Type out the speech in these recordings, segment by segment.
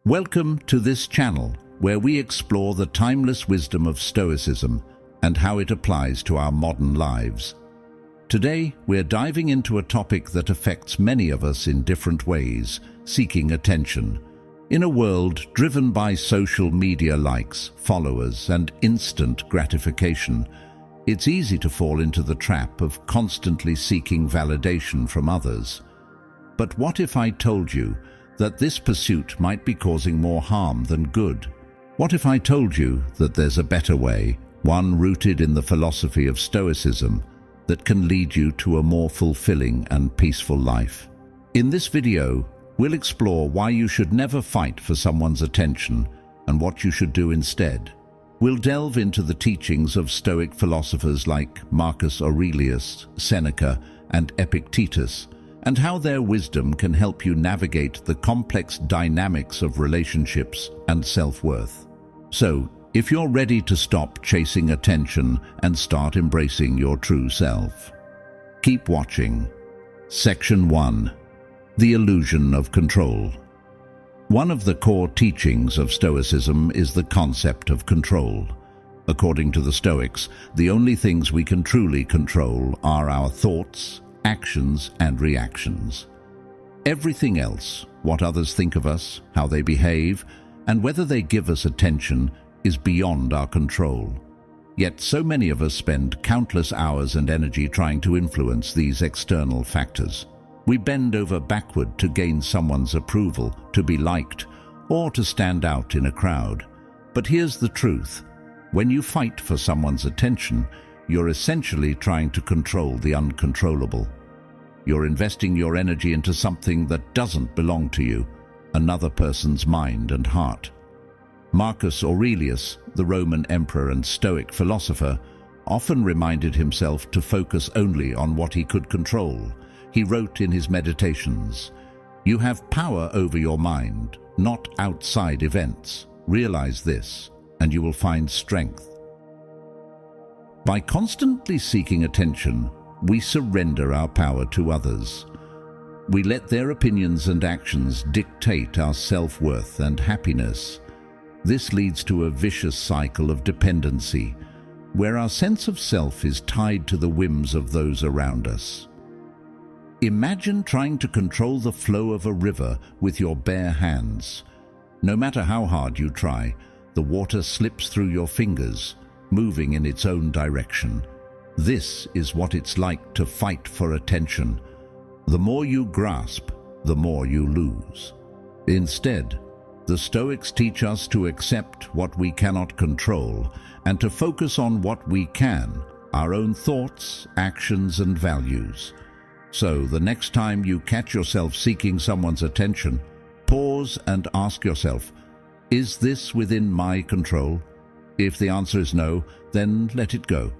Welcome to this channel, where we explore the timeless wisdom of Stoicism and how it applies to our modern lives. Today, we're diving into a topic that affects many of us in different ways: seeking attention. In a world driven by social media likes, followers, and instant gratification, it's easy to fall into the trap of constantly seeking validation from others. But what if I told you that this pursuit might be causing more harm than good? What if I told you that there's a better way, one rooted in the philosophy of Stoicism, that can lead you to a more fulfilling and peaceful life? In this video, we'll explore why you should never fight for someone's attention and what you should do instead. We'll delve into the teachings of Stoic philosophers like Marcus Aurelius, Seneca, and Epictetus, and how their wisdom can help you navigate the complex dynamics of relationships and self-worth. So, if you're ready to stop chasing attention and start embracing your true self, keep watching. Section 1. The illusion of control. One of the core teachings of Stoicism is the concept of control. According to the Stoics, the only things we can truly control are our thoughts, actions, and reactions. Everything else, what others think of us, how they behave, and whether they give us attention, is beyond our control. Yet so many of us spend countless hours and energy trying to influence these external factors. We bend over backward to gain someone's approval, to be liked, or to stand out in a crowd. But here's the truth: when you fight for someone's attention, you're essentially trying to control the uncontrollable. You're investing your energy into something that doesn't belong to you, another person's mind and heart. Marcus Aurelius, the Roman emperor and Stoic philosopher, often reminded himself to focus only on what he could control. He wrote in his meditations, "You have power over your mind, not outside events. Realize this, and you will find strength." By constantly seeking attention, we surrender our power to others. We let their opinions and actions dictate our self-worth and happiness. This leads to a vicious cycle of dependency, where our sense of self is tied to the whims of those around us. Imagine trying to control the flow of a river with your bare hands. No matter how hard you try, the water slips through your fingers, moving in its own direction. This is what it's like to fight for attention. The more you grasp, the more you lose. Instead, the Stoics teach us to accept what we cannot control and to focus on what we can, our own thoughts, actions, and values. So, the next time you catch yourself seeking someone's attention, pause and ask yourself, is this within my control? If the answer is no, then let it go.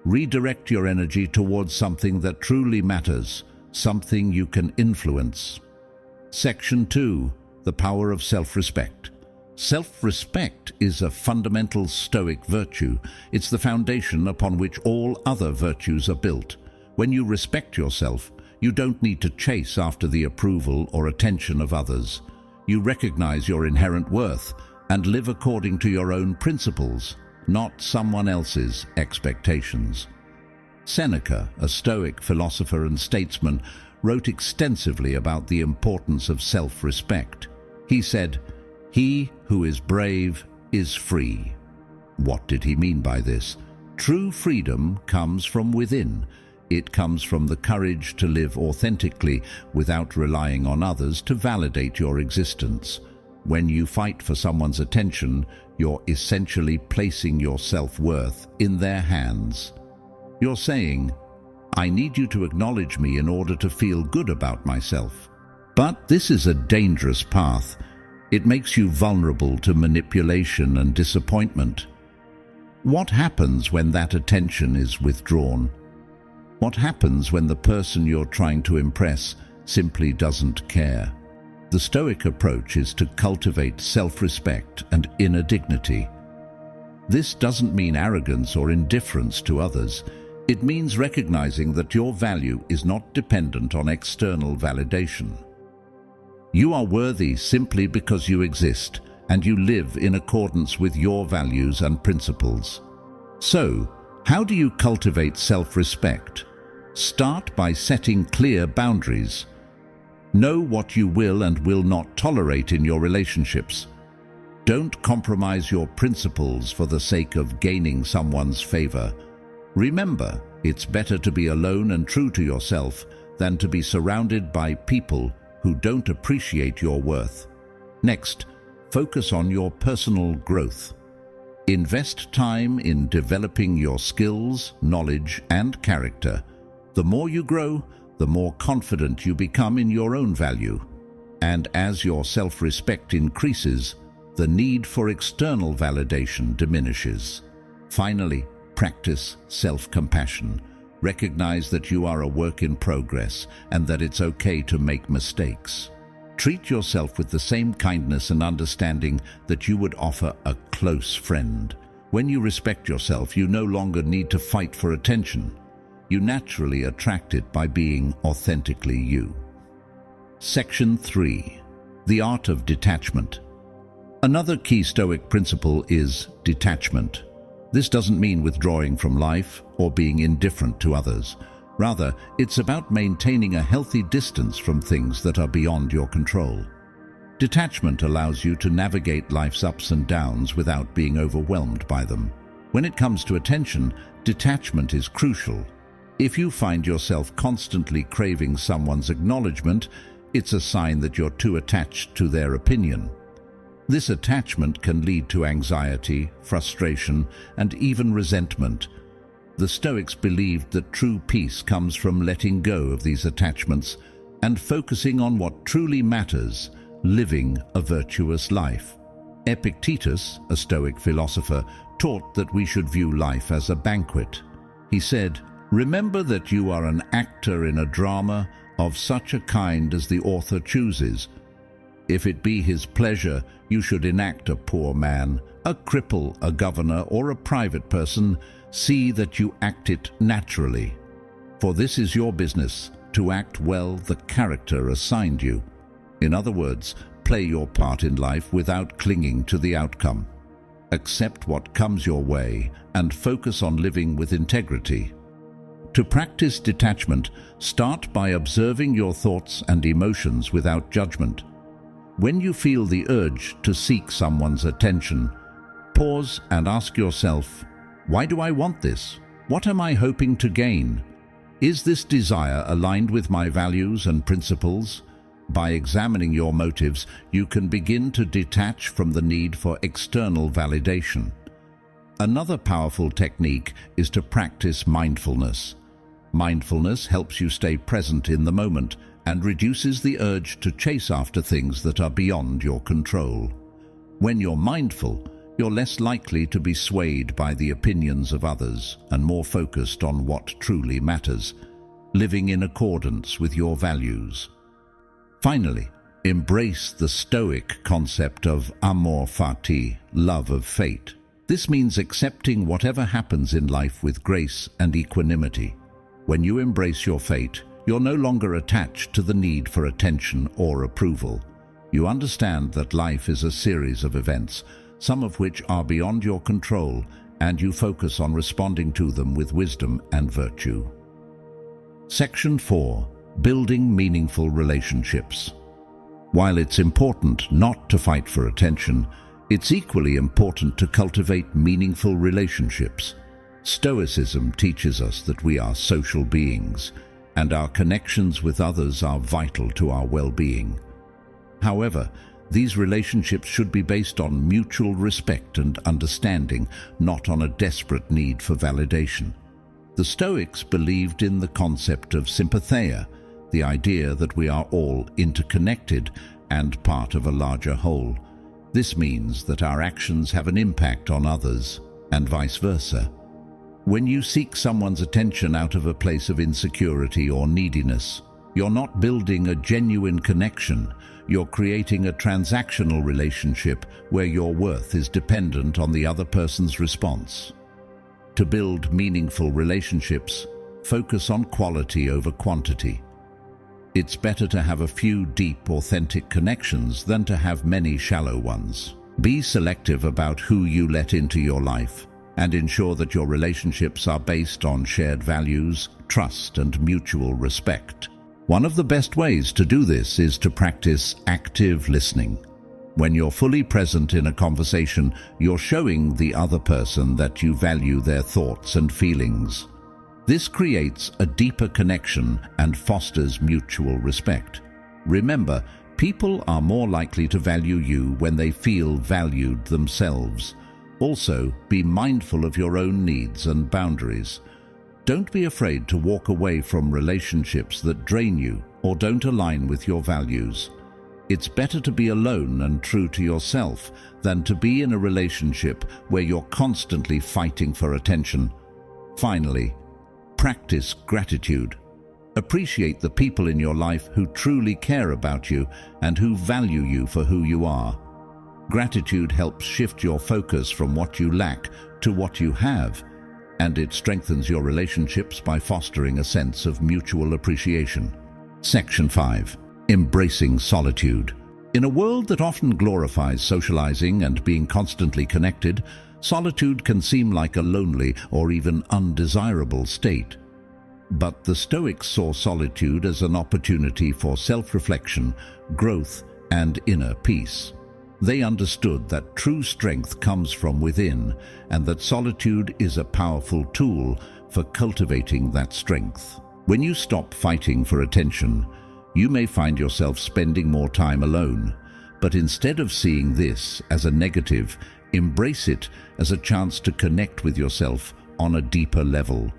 Redirect your energy towards something that truly matters, something you can influence. Section 2. The power of self-respect. Self-respect is a fundamental Stoic virtue. It's the foundation upon which all other virtues are built. When you respect yourself, you don't need to chase after the approval or attention of others. You recognize your inherent worth and live according to your own principles, not someone else's expectations. Seneca, a Stoic philosopher and statesman, wrote extensively about the importance of self-respect. He said, "He who is brave is free." What did he mean by this? True freedom comes from within. It comes from the courage to live authentically without relying on others to validate your existence. When you fight for someone's attention, you're essentially placing your self-worth in their hands. You're saying, "I need you to acknowledge me in order to feel good about myself." But this is a dangerous path. It makes you vulnerable to manipulation and disappointment. What happens when that attention is withdrawn? What happens when the person you're trying to impress simply doesn't care? The Stoic approach is to cultivate self-respect and inner dignity. This doesn't mean arrogance or indifference to others. It means recognizing that your value is not dependent on external validation. You are worthy simply because you exist, and you live in accordance with your values and principles. So, how do you cultivate self-respect? Start by setting clear boundaries. Know what you will and will not tolerate in your relationships. Don't compromise your principles for the sake of gaining someone's favor. Remember, it's better to be alone and true to yourself than to be surrounded by people who don't appreciate your worth. Next, focus on your personal growth. Invest time in developing your skills, knowledge, and character. The more you grow, the more confident you become in your own value. And as your self-respect increases, the need for external validation diminishes. Finally, practice self-compassion. Recognize that you are a work in progress and that it's okay to make mistakes. Treat yourself with the same kindness and understanding that you would offer a close friend. When you respect yourself, you no longer need to fight for attention. You naturally attract it by being authentically you. Section 3. The art of detachment. Another key Stoic principle is detachment. This doesn't mean withdrawing from life or being indifferent to others. Rather, it's about maintaining a healthy distance from things that are beyond your control. Detachment allows you to navigate life's ups and downs without being overwhelmed by them. When it comes to attention, detachment is crucial. If you find yourself constantly craving someone's acknowledgement, it's a sign that you're too attached to their opinion. This attachment can lead to anxiety, frustration, and even resentment. The Stoics believed that true peace comes from letting go of these attachments and focusing on what truly matters, living a virtuous life. Epictetus, a Stoic philosopher, taught that we should view life as a banquet. He said, "Remember that you are an actor in a drama of such a kind as the author chooses. If it be his pleasure, you should enact a poor man, a cripple, a governor, or a private person. See that you act it naturally. For this is your business, to act well the character assigned you." In other words, play your part in life without clinging to the outcome. Accept what comes your way and focus on living with integrity. To practice detachment, start by observing your thoughts and emotions without judgment. When you feel the urge to seek someone's attention, pause and ask yourself, why do I want this? What am I hoping to gain? Is this desire aligned with my values and principles? By examining your motives, you can begin to detach from the need for external validation. Another powerful technique is to practice mindfulness. Mindfulness helps you stay present in the moment and reduces the urge to chase after things that are beyond your control. When you're mindful, you're less likely to be swayed by the opinions of others and more focused on what truly matters, living in accordance with your values. Finally, embrace the Stoic concept of amor fati, love of fate. This means accepting whatever happens in life with grace and equanimity. When you embrace your fate, you're no longer attached to the need for attention or approval. You understand that life is a series of events, some of which are beyond your control, and you focus on responding to them with wisdom and virtue. Section 4. Building meaningful relationships. While it's important not to fight for attention, it's equally important to cultivate meaningful relationships. Stoicism teaches us that we are social beings, and our connections with others are vital to our well-being. However, these relationships should be based on mutual respect and understanding, not on a desperate need for validation. The Stoics believed in the concept of sympatheia, the idea that we are all interconnected and part of a larger whole. This means that our actions have an impact on others, and vice versa. When you seek someone's attention out of a place of insecurity or neediness, you're not building a genuine connection. You're creating a transactional relationship where your worth is dependent on the other person's response. To build meaningful relationships, focus on quality over quantity. It's better to have a few deep, authentic connections than to have many shallow ones. Be selective about who you let into your life, and ensure that your relationships are based on shared values, trust, and mutual respect. One of the best ways to do this is to practice active listening. When you're fully present in a conversation, you're showing the other person that you value their thoughts and feelings. This creates a deeper connection and fosters mutual respect. Remember, people are more likely to value you when they feel valued themselves. Also, be mindful of your own needs and boundaries. Don't be afraid to walk away from relationships that drain you or don't align with your values. It's better to be alone and true to yourself than to be in a relationship where you're constantly fighting for attention. Finally, practice gratitude. Appreciate the people in your life who truly care about you and who value you for who you are. Gratitude helps shift your focus from what you lack to what you have, and it strengthens your relationships by fostering a sense of mutual appreciation. Section 5. Embracing solitude. In a world that often glorifies socializing and being constantly connected, solitude can seem like a lonely or even undesirable state. But the Stoics saw solitude as an opportunity for self-reflection, growth, and inner peace. They understood that true strength comes from within, and that solitude is a powerful tool for cultivating that strength. When you stop fighting for attention, you may find yourself spending more time alone, but instead of seeing this as a negative, embrace it as a chance to connect with yourself on a deeper level.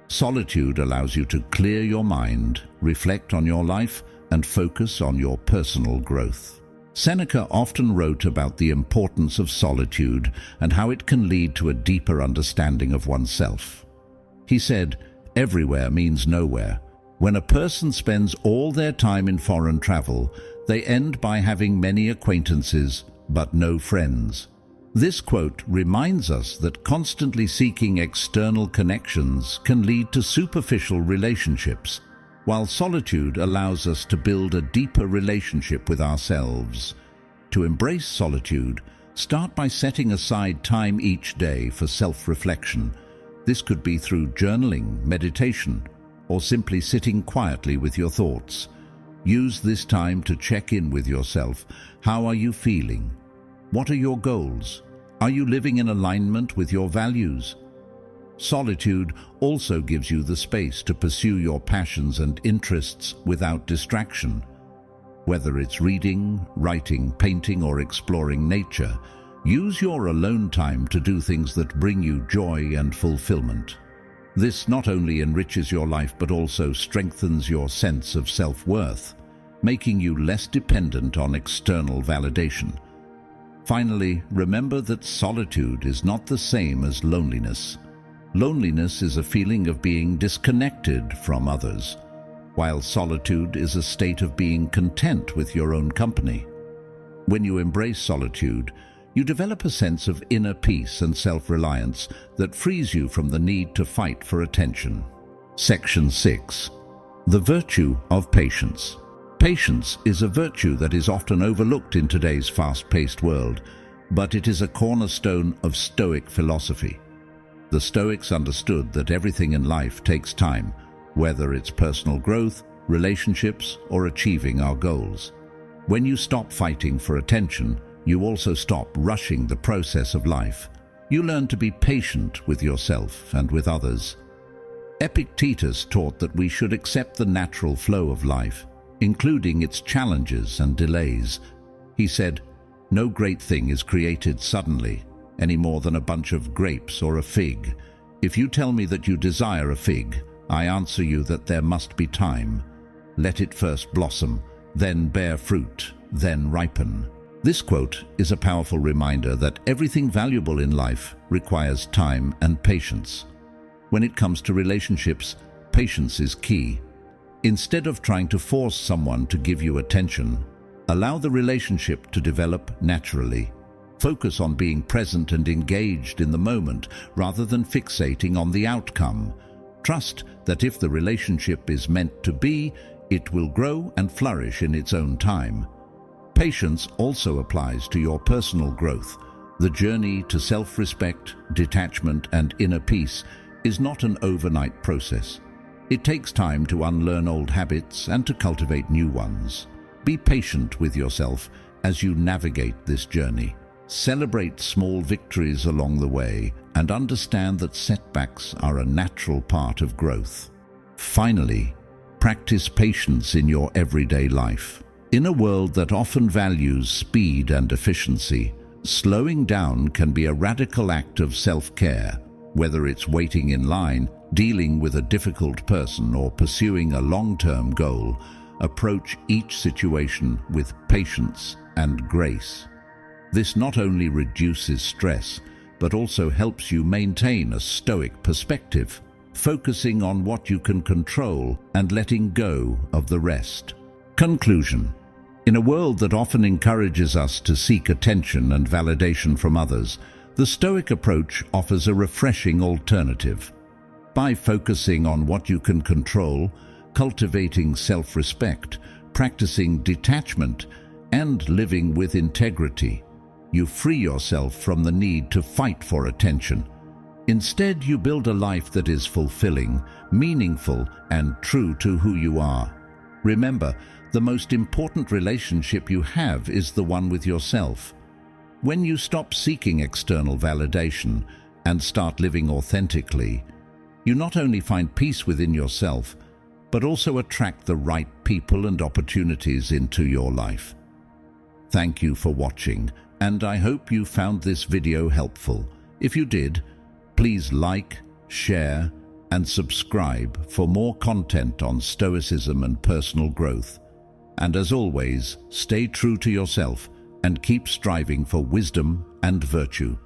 Solitude allows you to clear your mind, reflect on your life, and focus on your personal growth. Seneca often wrote about the importance of solitude and how it can lead to a deeper understanding of oneself. He said, "Everywhere means nowhere. When a person spends all their time in foreign travel, they end by having many acquaintances, but no friends." This quote reminds us that constantly seeking external connections can lead to superficial relationships, while solitude allows us to build a deeper relationship with ourselves. To embrace solitude, start by setting aside time each day for self-reflection. This could be through journaling, meditation, or simply sitting quietly with your thoughts. Use this time to check in with yourself. How are you feeling? What are your goals? Are you living in alignment with your values? Solitude also gives you the space to pursue your passions and interests without distraction. Whether it's reading, writing, painting, or exploring nature, use your alone time to do things that bring you joy and fulfillment. This not only enriches your life but also strengthens your sense of self-worth, making you less dependent on external validation. Finally, remember that solitude is not the same as loneliness. Loneliness is a feeling of being disconnected from others, while solitude is a state of being content with your own company. When you embrace solitude, you develop a sense of inner peace and self-reliance that frees you from the need to fight for attention. Section 6. The virtue of patience. Patience is a virtue that is often overlooked in today's fast-paced world, but it is a cornerstone of Stoic philosophy. The Stoics understood that everything in life takes time, whether it's personal growth, relationships, or achieving our goals. When you stop fighting for attention, you also stop rushing the process of life. You learn to be patient with yourself and with others. Epictetus taught that we should accept the natural flow of life, including its challenges and delays. He said, "No great thing is created suddenly, any more than a bunch of grapes or a fig. If you tell me that you desire a fig, I answer you that there must be time. Let it first blossom, then bear fruit, then ripen." This quote is a powerful reminder that everything valuable in life requires time and patience. When it comes to relationships, patience is key. Instead of trying to force someone to give you attention, allow the relationship to develop naturally. Focus on being present and engaged in the moment rather than fixating on the outcome. Trust that if the relationship is meant to be, It will grow and flourish in its own time. Patience also applies to your personal growth. The journey to self-respect, detachment, and inner peace is not an overnight process. It takes time to unlearn old habits and to cultivate new ones. Be patient with yourself as you navigate this journey. Celebrate small victories along the way and understand that setbacks are a natural part of growth. Finally, practice patience in your everyday life. In a world that often values speed and efficiency, slowing down can be a radical act of self-care. Whether it's waiting in line, dealing with a difficult person, or pursuing a long-term goal, approach each situation with patience and grace. This not only reduces stress, but also helps you maintain a stoic perspective, focusing on what you can control and letting go of the rest. Conclusion. In a world that often encourages us to seek attention and validation from others, the Stoic approach offers a refreshing alternative. By focusing on what you can control, cultivating self-respect, practicing detachment, and living with integrity, you free yourself from the need to fight for attention. Instead, you build a life that is fulfilling, meaningful, and true to who you are. Remember, the most important relationship you have is the one with yourself. When you stop seeking external validation and start living authentically, you not only find peace within yourself, but also attract the right people and opportunities into your life. Thank you for watching, and I hope you found this video helpful. If you did, please like, share, and subscribe for more content on Stoicism and personal growth. And as always, stay true to yourself and keep striving for wisdom and virtue.